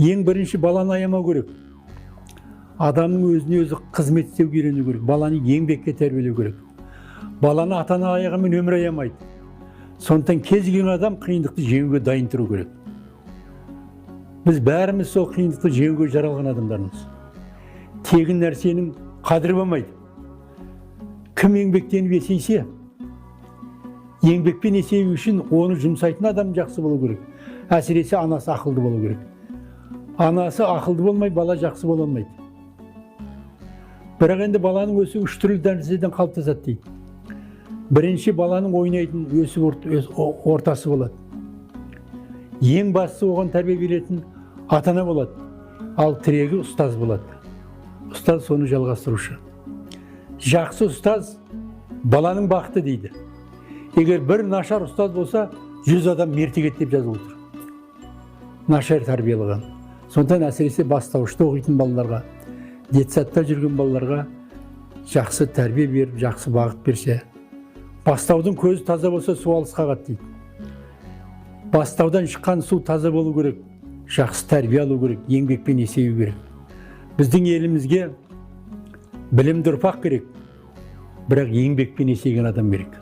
Ең бірінші баланы аямау керек. Адамның өзіне өзі қызмет істеуге үйрену керек. Баланы еңбекке тәрбиелеу керек. Баланы ата-ана аяғымен өмір аямайды. Сондықтан кез келген адам қиындықты жеңуге дайын тұру керек. Біз бәріміз сол қиындықты жеңуге жаралған адамдармыз. Тегін нәрсенің қадірі болмайды. Кім еңбектеніп есейсе, еңбекпен есею үшін оны жұмсайтын адам жақсы болу керек. Әсіресе анасы ақылды болу керек. Анасы ақылды болмай, бала жақсы бола алмайды. Бірақ енді баланың өсі үш түрлі нәрседен қалыптасады дейді. Бірінші, баланың ойнайтын ортасы болады. Ең бастысы оған тәрбие беретін ата-ана болады. Ал тірегі ұстаз болады. Ұстаз соны жалғастырушы. Жақсы ұстаз баланың бақыты дейді. Егер бір нашар ұстаз болса, 100 адам мертігет деп жазып отыр. Нашар тәрбиелеген. Сондықтан әсіресе бастауышта оқитын балаларға, детсадта жүрген балаларға жақсы тәрбие беріп, жақсы бағыт берсе, бастаудың көзі таза болса, су алысқа ағады дейді. Бастаудан шыққан су таза болу керек, жақсы тәрбие алу керек, еңбекпен есею керек. Біздің елімізге білімді ұрпақ керек, бірақ еңбекпен есейген адам керек.